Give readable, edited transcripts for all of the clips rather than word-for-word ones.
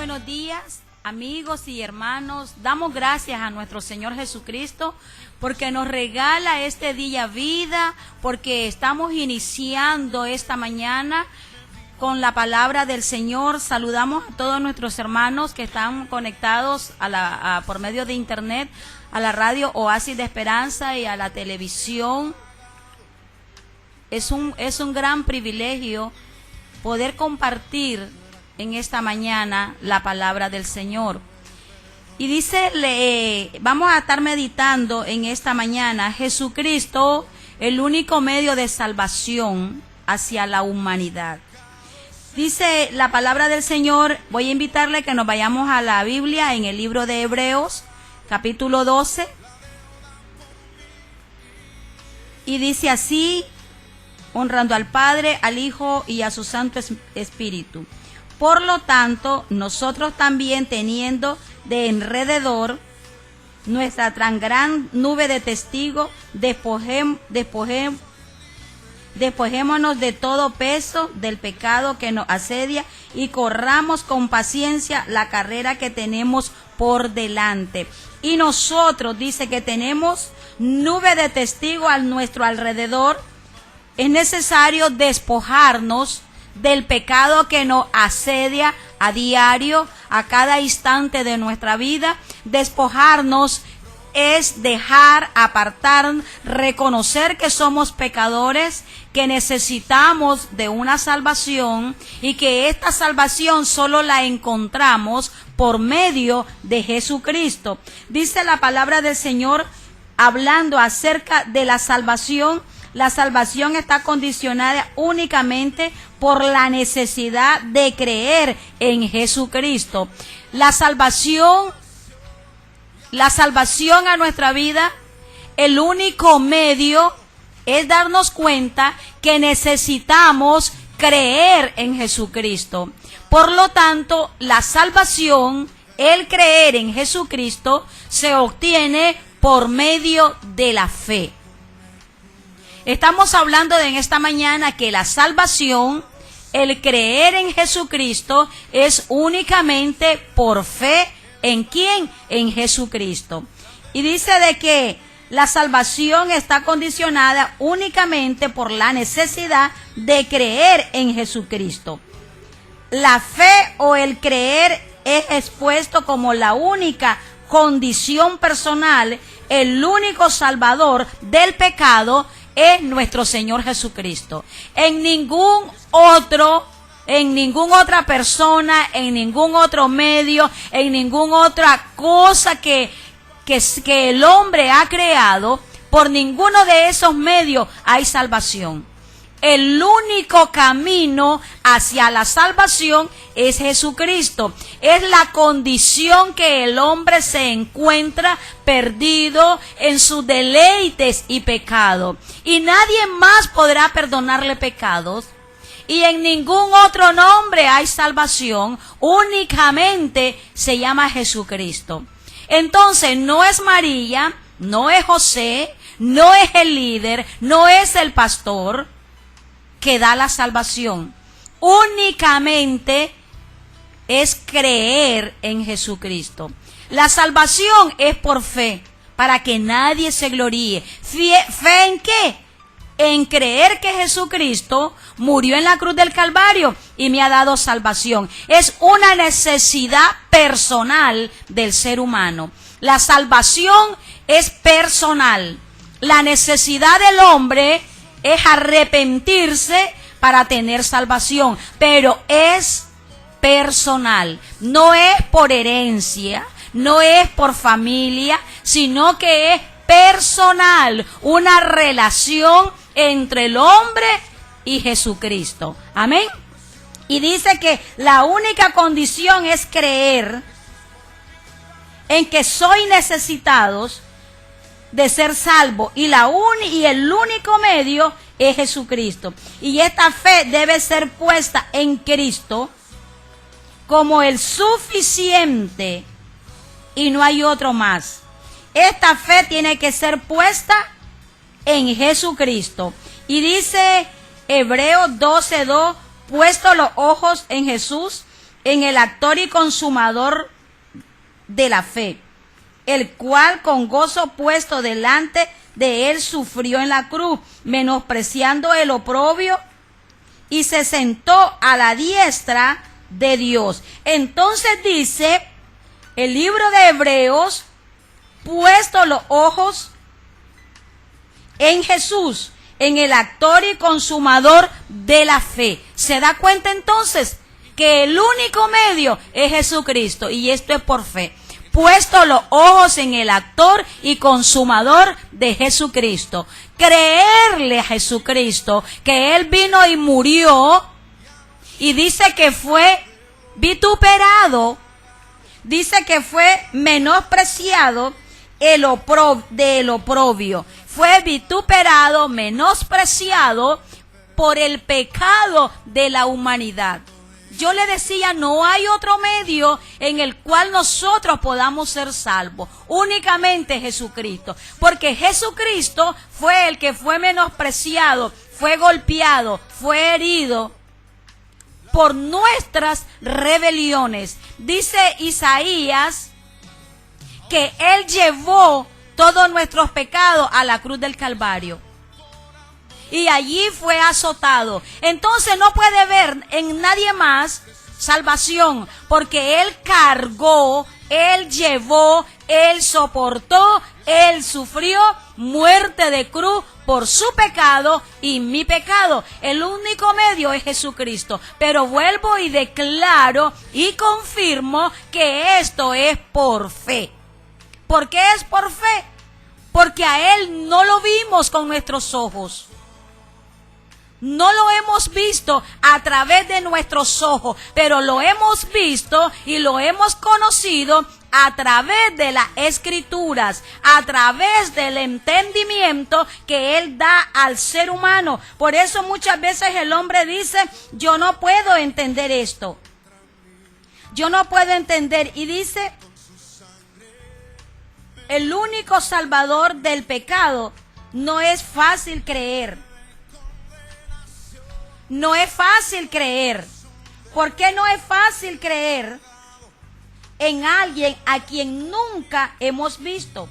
buenos días, amigos y hermanos. Damos gracias a nuestro Señor Jesucristo porque nos regala este día vida, porque estamos iniciando esta mañana con la palabra del Señor. Saludamos a todos nuestros hermanos que están conectados por medio de internet, a la radio Oasis de Esperanza y a la televisión. Es un gran privilegio poder compartir en esta mañana la palabra del Señor. Y dice, vamos a estar meditando en esta mañana, Jesucristo, el único medio de salvación hacia la humanidad. Dice la palabra del Señor, voy a invitarle que nos vayamos a la Biblia en el libro de Hebreos, capítulo 12. Y dice así, honrando al Padre, al Hijo y a su Santo Espíritu. Por lo tanto, nosotros también, teniendo de alrededor nuestra tan gran nube de testigos, despojémonos de todo peso del pecado que nos asedia y corramos con paciencia la carrera que tenemos por delante. Y nosotros, dice que tenemos nube de testigos a nuestro alrededor, es necesario despojarnos del pecado que nos asedia a diario, a cada instante de nuestra vida. Despojarnos es dejar, apartar, reconocer que somos pecadores, que necesitamos de una salvación y que esta salvación solo la encontramos por medio de Jesucristo. Dice la palabra del Señor hablando acerca de la salvación. La salvación está condicionada únicamente por la necesidad de creer en Jesucristo. La salvación a nuestra vida, el único medio es darnos cuenta que necesitamos creer en Jesucristo. Por lo tanto, la salvación, el creer en Jesucristo, se obtiene por medio de la fe. Estamos hablando en esta mañana que la salvación, el creer en Jesucristo, es únicamente por fe. ¿En quién? En Jesucristo. Y dice de que la salvación está condicionada únicamente por la necesidad de creer en Jesucristo. La fe o el creer es expuesto como la única condición personal, el único salvador del pecado es nuestro Señor Jesucristo. En ninguna otra persona, en ningún otro medio, en ninguna otra cosa que el hombre ha creado, por ninguno de esos medios hay salvación. El único camino hacia la salvación es Jesucristo. Es la condición que el hombre se encuentra perdido en sus deleites y pecado. Y nadie más podrá perdonarle pecados. Y en ningún otro nombre hay salvación. Únicamente se llama Jesucristo. Entonces no es María, no es José, no es el líder, no es el pastor que da la salvación. Únicamente es creer en Jesucristo. La salvación es por fe, para que nadie se gloríe. ¿Fe en qué? En creer que Jesucristo murió en la cruz del Calvario y me ha dado salvación. Es una necesidad personal del ser humano. La salvación es personal. La necesidad del hombre es arrepentirse para tener salvación, pero es personal, no es por herencia, no es por familia, sino que es personal, una relación entre el hombre y Jesucristo. Amén. Y dice que la única condición es creer en que soy necesitados de ser salvo y el único medio es Jesucristo. Y esta fe debe ser puesta en Cristo como el suficiente y no hay otro más. Esta fe tiene que ser puesta en Jesucristo. Y dice Hebreos 12:2, puesto los ojos en Jesús, en el autor y consumador de la fe, el cual con gozo puesto delante de él sufrió en la cruz, menospreciando el oprobio, y se sentó a la diestra de Dios. Entonces dice el libro de Hebreos, puesto los ojos en Jesús, en el autor y consumador de la fe. ¿Se da cuenta entonces que el único medio es Jesucristo? Y esto es por fe. Puesto los ojos en el autor y consumador de Jesucristo. Creerle a Jesucristo que Él vino y murió, y dice que fue vituperado, dice que fue menospreciado del oprobio. Fue vituperado, menospreciado por el pecado de la humanidad. Yo le decía, no hay otro medio en el cual nosotros podamos ser salvos, únicamente Jesucristo, porque Jesucristo fue el que fue menospreciado, fue golpeado, fue herido por nuestras rebeliones. Dice Isaías que Él llevó todos nuestros pecados a la cruz del Calvario. Y allí fue azotado. Entonces no puede ver en nadie más salvación, porque Él cargó, Él llevó, Él soportó, Él sufrió muerte de cruz por su pecado y mi pecado. El único medio es Jesucristo. Pero vuelvo y declaro y confirmo que esto es por fe. ¿Por qué es por fe? Porque a Él no lo vimos con nuestros ojos. No lo hemos visto a través de nuestros ojos, pero lo hemos visto y lo hemos conocido a través de las Escrituras, a través del entendimiento que Él da al ser humano. Por eso muchas veces el hombre dice, yo no puedo entender esto. Yo no puedo entender. Y dice, el único salvador del pecado no es fácil creer. No es fácil creer. ¿Por qué no es fácil creer en alguien a quien nunca hemos visto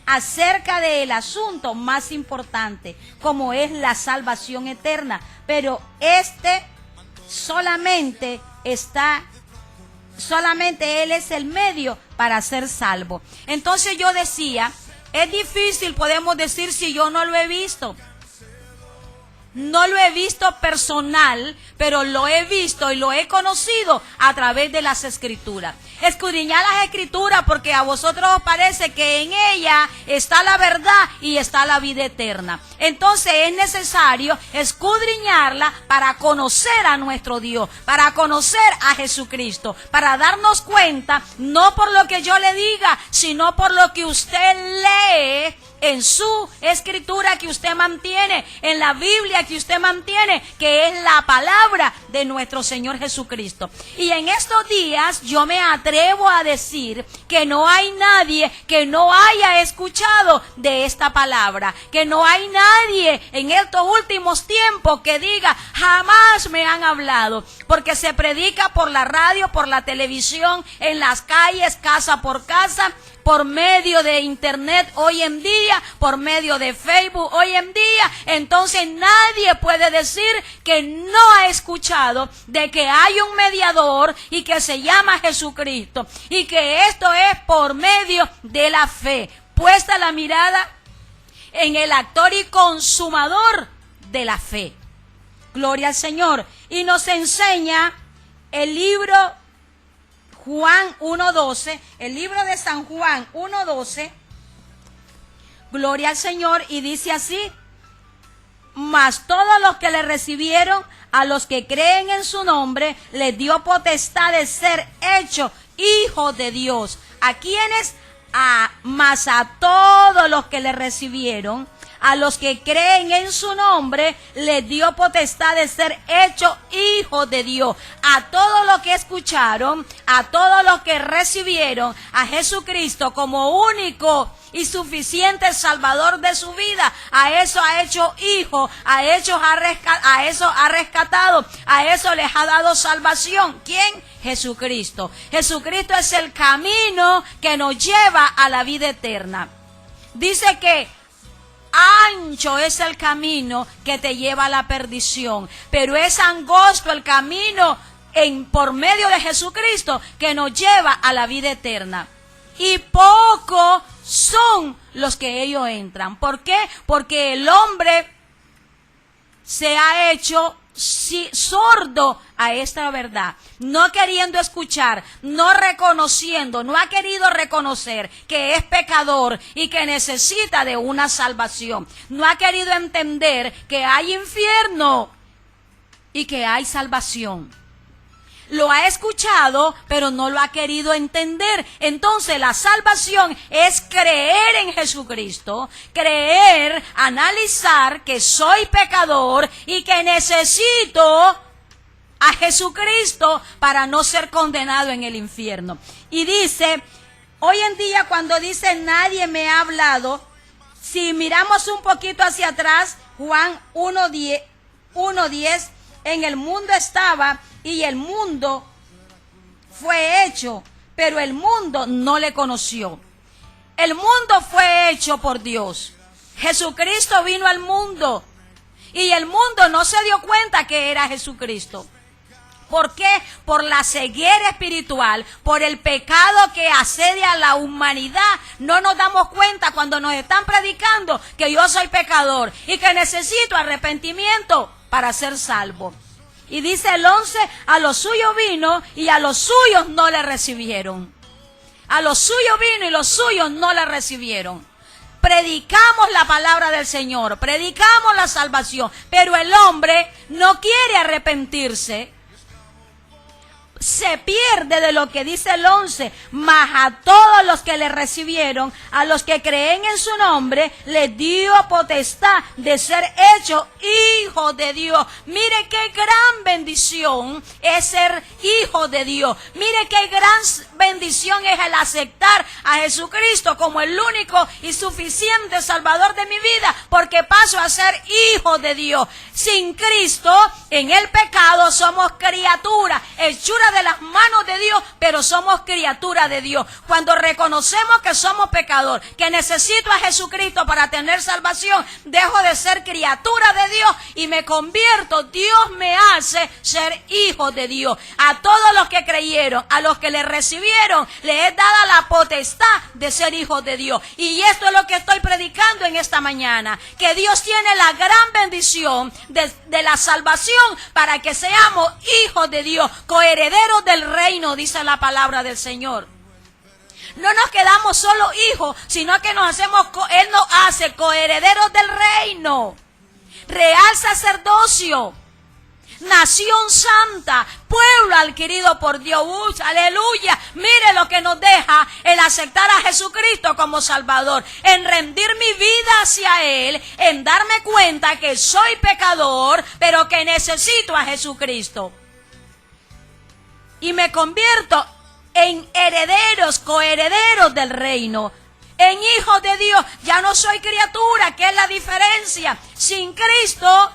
acerca del asunto más importante, como es la salvación eterna? Pero solamente Él es el medio para ser salvo. Entonces yo decía, es difícil, podemos decir, si yo no lo he visto. No lo he visto personal, pero lo he visto y lo he conocido a través de las Escrituras. Escudriñad las Escrituras, porque a vosotros os parece que en ella está la verdad y está la vida eterna. Entonces es necesario escudriñarla para conocer a nuestro Dios, para conocer a Jesucristo, para darnos cuenta, no por lo que yo le diga, sino por lo que usted lee en su Escritura que usted mantiene, en la Biblia que usted mantiene, que es la palabra de nuestro Señor Jesucristo. Y en estos días yo me atrevo a decir que no hay nadie que no haya escuchado de esta palabra, que no hay nadie en estos últimos tiempos que diga, jamás me han hablado, porque se predica por la radio, por la televisión, en las calles, casa por casa, por medio de internet hoy en día, por medio de Facebook hoy en día. Entonces nadie puede decir que no ha escuchado de que hay un mediador y que se llama Jesucristo, y que esto es por medio de la fe, puesta la mirada en el autor y consumador de la fe. Gloria al Señor. Y nos enseña el libro Juan 1:12, el libro de San Juan 1:12, gloria al Señor, y dice así: mas todos los que le recibieron, a los que creen en su nombre, les dio potestad de ser hechos hijos de Dios. ¿A quiénes? Mas a todos los que le recibieron, a los que creen en su nombre, les dio potestad de ser hechos hijos de Dios. A todos los que escucharon, a todos los que recibieron a Jesucristo como único y suficiente Salvador de su vida, a eso ha hecho hijo, a eso ha rescatado, a eso les ha dado salvación. ¿Quién? Jesucristo. Jesucristo es el camino que nos lleva a la vida eterna. Dice que ancho es el camino que te lleva a la perdición, pero es angosto el camino por medio de Jesucristo que nos lleva a la vida eterna. Y pocos son los que ellos entran. ¿Por qué? Porque el hombre se ha hecho sordo a esta verdad, no queriendo escuchar, no reconociendo, no ha querido reconocer que es pecador y que necesita de una salvación. No ha querido entender que hay infierno y que hay salvación. Lo ha escuchado, pero no lo ha querido entender. Entonces la salvación es creer en Jesucristo, creer, analizar que soy pecador y que necesito a Jesucristo para no ser condenado en el infierno. Y dice, hoy en día cuando dice nadie me ha hablado, si miramos un poquito hacia atrás, Juan 1:10, en el mundo estaba y el mundo fue hecho, pero el mundo no le conoció. El mundo fue hecho por Dios. Jesucristo vino al mundo y el mundo no se dio cuenta que era Jesucristo. ¿Por qué? Por la ceguera espiritual, por el pecado que asedia a la humanidad. No nos damos cuenta cuando nos están predicando que yo soy pecador y que necesito arrepentimiento para ser salvo. Y dice el 11, a los suyos vino y a los suyos no le recibieron. A los suyos vino y los suyos no le recibieron. Predicamos la palabra del Señor, predicamos la salvación, pero el hombre no quiere arrepentirse. Se pierde de lo que dice el 11, mas a todos los que le recibieron, a los que creen en su nombre, les dio potestad de ser hechos hijos de Dios. Mire qué gran bendición es ser hijo de Dios. Mire qué gran bendición es el aceptar a Jesucristo como el único y suficiente Salvador de mi vida, porque paso a ser hijo de Dios. Sin Cristo, en el pecado somos criaturas, hechura de las manos de Dios, pero somos criaturas de Dios. Cuando reconocemos que somos pecadores, que necesito a Jesucristo para tener salvación, dejo de ser criatura de Dios y me convierto. Dios me hace ser hijo de Dios. A todos los que creyeron, a los que le recibieron, les es dada la potestad de ser hijos de Dios. Y esto es lo que estoy predicando en esta mañana, que Dios tiene la gran bendición de la salvación para que seamos hijos de Dios, coherederos del reino, dice la palabra del Señor. No nos quedamos solo hijos, sino que Él nos hace coherederos del reino, real sacerdocio, nación santa, pueblo adquirido por Dios. Aleluya. Mire lo que nos deja el aceptar a Jesucristo como Salvador, en rendir mi vida hacia Él, en darme cuenta que soy pecador, pero que necesito a Jesucristo. Y me convierto en herederos, coherederos del reino, en hijos de Dios. Ya no soy criatura, ¿qué es la diferencia? Sin Cristo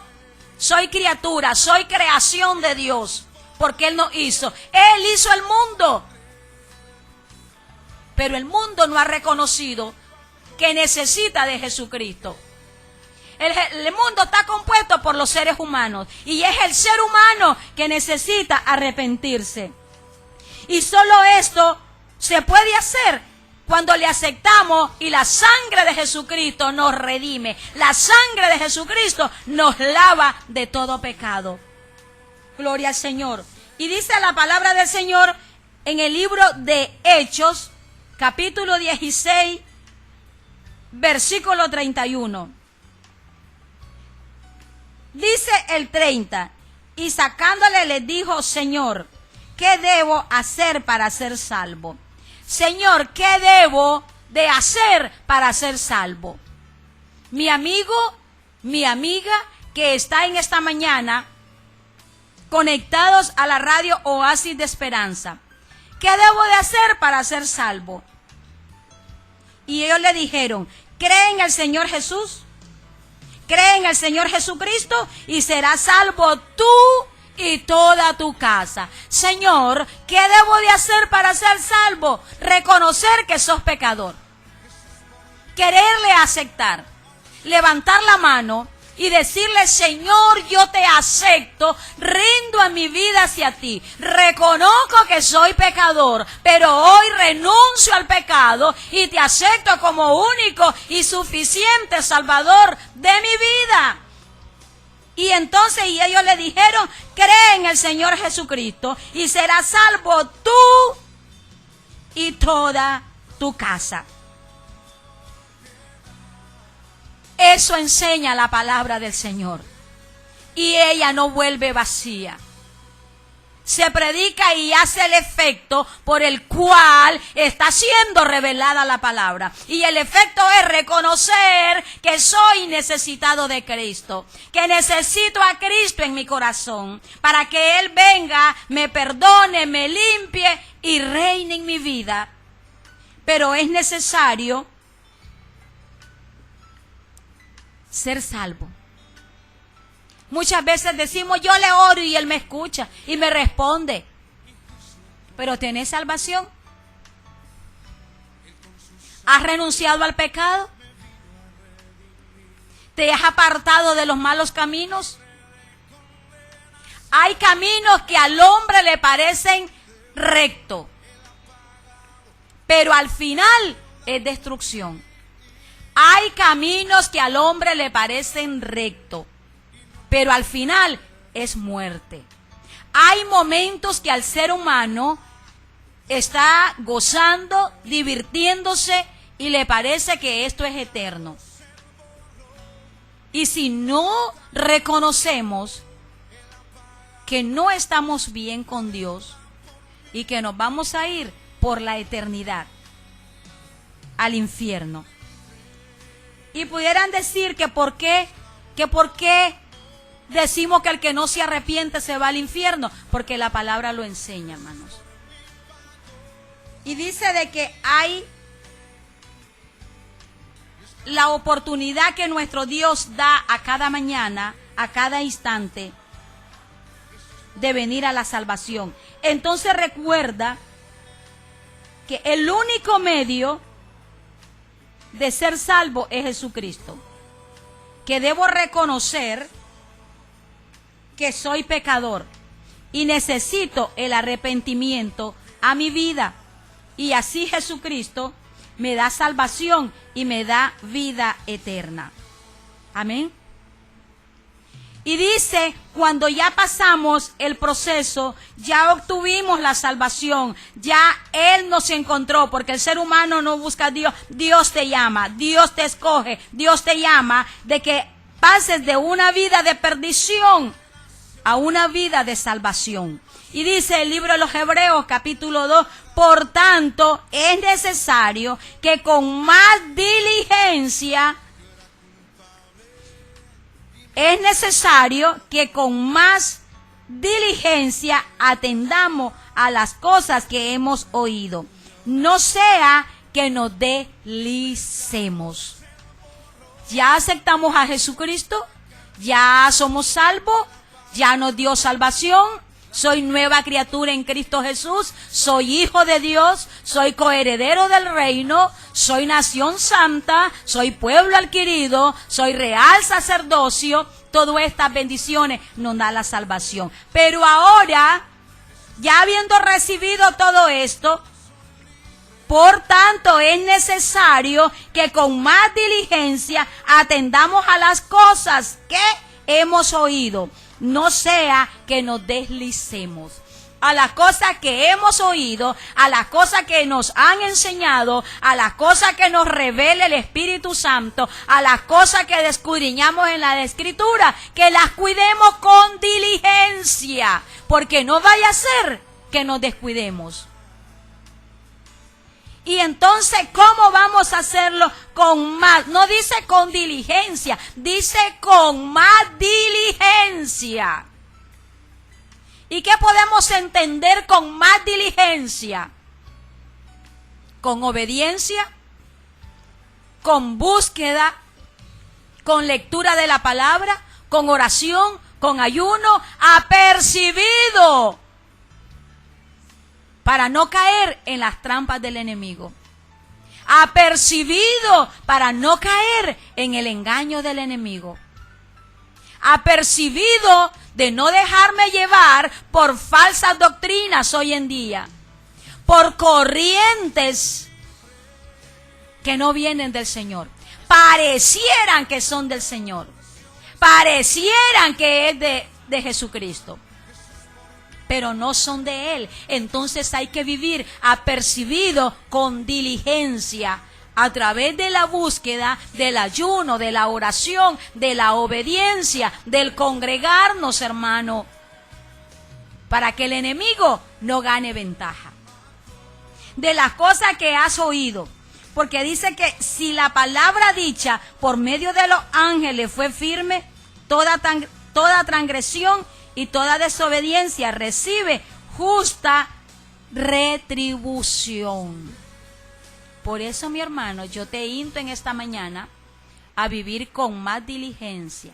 soy criatura, soy creación de Dios, porque Él nos hizo. Él hizo el mundo, pero el mundo no ha reconocido que necesita de Jesucristo. El mundo está compuesto por los seres humanos y es el ser humano que necesita arrepentirse. Y solo esto se puede hacer cuando le aceptamos y la sangre de Jesucristo nos redime. La sangre de Jesucristo nos lava de todo pecado. Gloria al Señor. Y dice la palabra del Señor en el libro de Hechos, capítulo 16, versículo 31. Dice el 30, y sacándole le dijo, Señor, ¿qué debo hacer para ser salvo? Señor, ¿qué debo de hacer para ser salvo? mi amigo, mi amiga que está en esta mañana conectados a la radio Oasis de Esperanza. ¿Qué debo de hacer para ser salvo? Y ellos le dijeron, cree en el Señor Jesús, cree en el Señor Jesucristo y serás salvo tú y toda tu casa. Señor, ¿qué debo de hacer para ser salvo? Reconocer que sos pecador, quererle aceptar, levantar la mano y decirle, Señor, yo te acepto, rindo a mi vida hacia ti, reconozco que soy pecador, pero hoy renuncio al pecado y te acepto como único y suficiente Salvador de mi vida. Y entonces ellos le dijeron, cree en el Señor Jesucristo y serás salvo tú y toda tu casa. Eso enseña la palabra del Señor. Y ella no vuelve vacía. Se predica y hace el efecto por el cual está siendo revelada la palabra. Y el efecto es reconocer que soy necesitado de Cristo, que necesito a Cristo en mi corazón, para que Él venga, me perdone, me limpie y reine en mi vida. Pero es necesario ser salvo. Muchas veces decimos, yo le oro y Él me escucha y me responde. Pero ¿tenés salvación? ¿Has renunciado al pecado? ¿Te has apartado de los malos caminos? Hay caminos que al hombre le parecen rectos, pero al final es destrucción. Hay caminos que al hombre le parecen rectos, pero al final es muerte. Hay momentos que al ser humano está gozando, divirtiéndose y le parece que esto es eterno. Y si no reconocemos que no estamos bien con Dios y que nos vamos a ir por la eternidad al infierno. Y pudieran decir que por qué decimos que el que no se arrepiente se va al infierno, porque la palabra lo enseña, hermanos. Y dice de que hay la oportunidad que nuestro Dios da a cada mañana, a cada instante, de venir a la salvación. Entonces recuerda que el único medio de ser salvo es Jesucristo, que debo reconocer que soy pecador y necesito el arrepentimiento a mi vida, y así Jesucristo me da salvación y me da vida eterna. Amén. Y dice, cuando ya pasamos el proceso, ya obtuvimos la salvación, ya Él nos encontró, porque el ser humano no busca a Dios. Dios te llama, Dios te escoge, Dios te llama de que pases de una vida de perdición a una vida de salvación. Y dice el libro de los Hebreos, capítulo 2, por tanto, es necesario que con más diligencia atendamos a las cosas que hemos oído. No sea que nos deslicemos. Ya aceptamos a Jesucristo, ya somos salvos, ya nos dio salvación. Soy nueva criatura en Cristo Jesús, soy hijo de Dios, soy coheredero del reino, soy nación santa, soy pueblo adquirido, soy real sacerdocio. Todas estas bendiciones nos da la salvación. Pero ahora, ya habiendo recibido todo esto, por tanto es necesario que con más diligencia atendamos a las cosas que hemos oído. No sea que nos deslicemos a las cosas que hemos oído, a las cosas que nos han enseñado, a las cosas que nos revela el Espíritu Santo, a las cosas que descudriñamos en la Escritura, que las cuidemos con diligencia, porque no vaya a ser que nos descuidemos. Y entonces, ¿cómo vamos a hacerlo? Con más, no dice con diligencia, dice con más diligencia. ¿Y qué podemos entender con más diligencia? Con obediencia, con búsqueda, con lectura de la palabra, con oración, con ayuno, apercibido, para no caer en las trampas del enemigo. Apercibido para no caer en el engaño del enemigo. Apercibido de no dejarme llevar por falsas doctrinas hoy en día, por corrientes que no vienen del Señor. Parecieran que son del Señor, parecieran que es de Jesucristo, pero no son de Él. Entonces hay que vivir apercibido con diligencia, a través de la búsqueda, del ayuno, de la oración, de la obediencia, del congregarnos, hermano, para que el enemigo no gane ventaja de las cosas que has oído. Porque dice que si la palabra dicha por medio de los ángeles fue firme, toda transgresión y toda desobediencia recibe justa retribución. Por eso, mi hermano, yo te insto en esta mañana a vivir con más diligencia,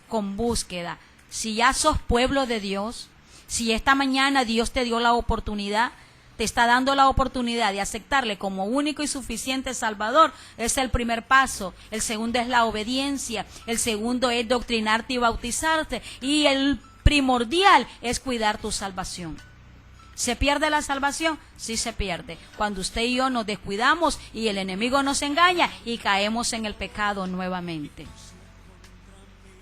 con búsqueda. Si ya sos pueblo de Dios, si esta mañana Dios te dio la oportunidad, te está dando la oportunidad de aceptarle como único y suficiente Salvador, es el primer paso. El segundo es la obediencia. El segundo es doctrinarte y bautizarte. Y el primordial es cuidar tu salvación. ¿Se pierde la salvación? Sí se pierde. Cuando usted y yo nos descuidamos y el enemigo nos engaña y caemos en el pecado nuevamente.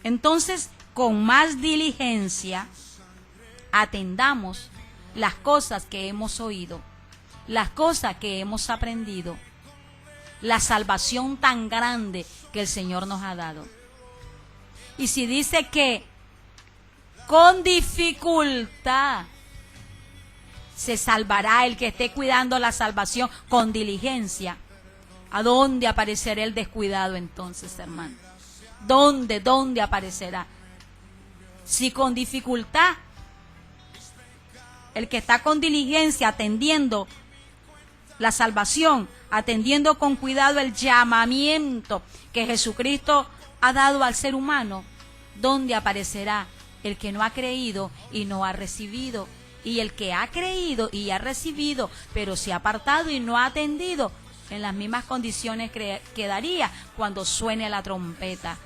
Entonces, con más diligencia, atendamos las cosas que hemos oído, las cosas que hemos aprendido, la salvación tan grande que el Señor nos ha dado. Y si dice que con dificultad se salvará el que esté cuidando la salvación con diligencia, ¿a dónde aparecerá el descuidado entonces, hermano? ¿Dónde aparecerá? Si con dificultad, el que está con diligencia atendiendo la salvación, atendiendo con cuidado el llamamiento que Jesucristo ha dado al ser humano, ¿dónde aparecerá el que no ha creído y no ha recibido? Y el que ha creído y ha recibido, pero se ha apartado y no ha atendido, en las mismas condiciones quedaría cuando suene la trompeta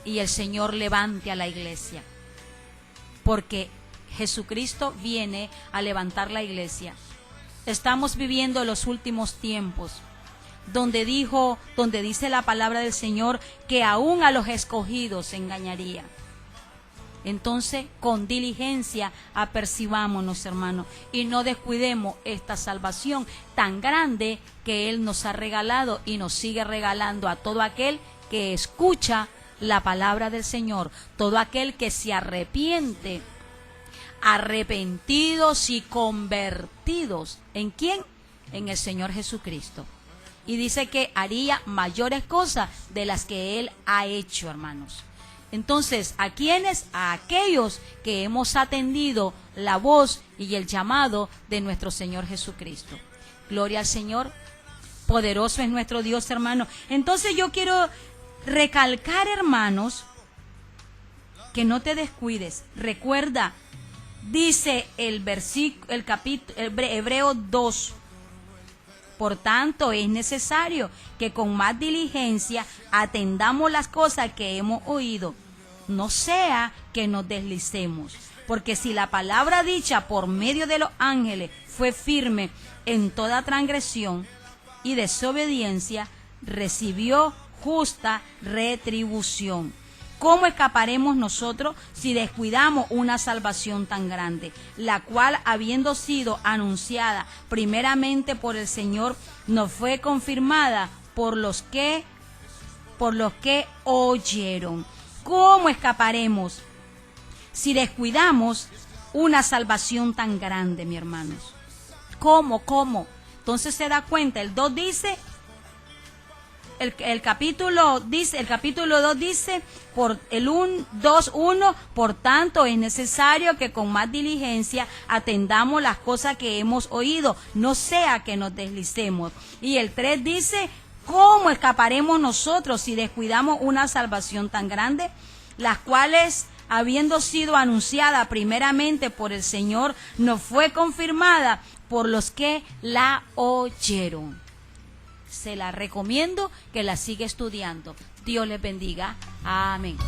y el Señor levante a la iglesia. Porque Jesucristo viene a levantar la iglesia. Estamos viviendo los últimos tiempos, donde dice la palabra del Señor que aún a los escogidos se engañaría. Entonces, con diligencia apercibámonos, hermanos, y no descuidemos esta salvación tan grande que Él nos ha regalado y nos sigue regalando a todo aquel que escucha la palabra del Señor, todo aquel que se arrepiente, arrepentidos y convertidos. ¿En quién? En el Señor Jesucristo. Y dice que haría mayores cosas de las que Él ha hecho, hermanos. Entonces, ¿a quiénes? A aquellos que hemos atendido la voz y el llamado de nuestro Señor Jesucristo. Gloria al Señor. Poderoso es nuestro Dios, hermano. Entonces yo quiero recalcar, hermanos, que no te descuides. Recuerda, dice el capítulo Hebreos 2. Por tanto, es necesario que con más diligencia atendamos las cosas que hemos oído, no sea que nos deslicemos. Porque si la palabra dicha por medio de los ángeles fue firme en toda transgresión y desobediencia, recibió justa retribución. ¿Cómo escaparemos nosotros si descuidamos una salvación tan grande, la cual, habiendo sido anunciada primeramente por el Señor, nos fue confirmada por los que oyeron? ¿Cómo escaparemos si descuidamos una salvación tan grande, mis hermanos? ¿Cómo? Entonces se da cuenta, el 2 dice, el capítulo 2 dice, por el 2:1, por tanto es necesario que con más diligencia atendamos las cosas que hemos oído, no sea que nos deslicemos. Y el 3 dice, ¿cómo escaparemos nosotros si descuidamos una salvación tan grande? Las cuales, habiendo sido anunciada primeramente por el Señor, nos fue confirmada por los que la oyeron. Se la recomiendo que la siga estudiando. Dios les bendiga. Amén.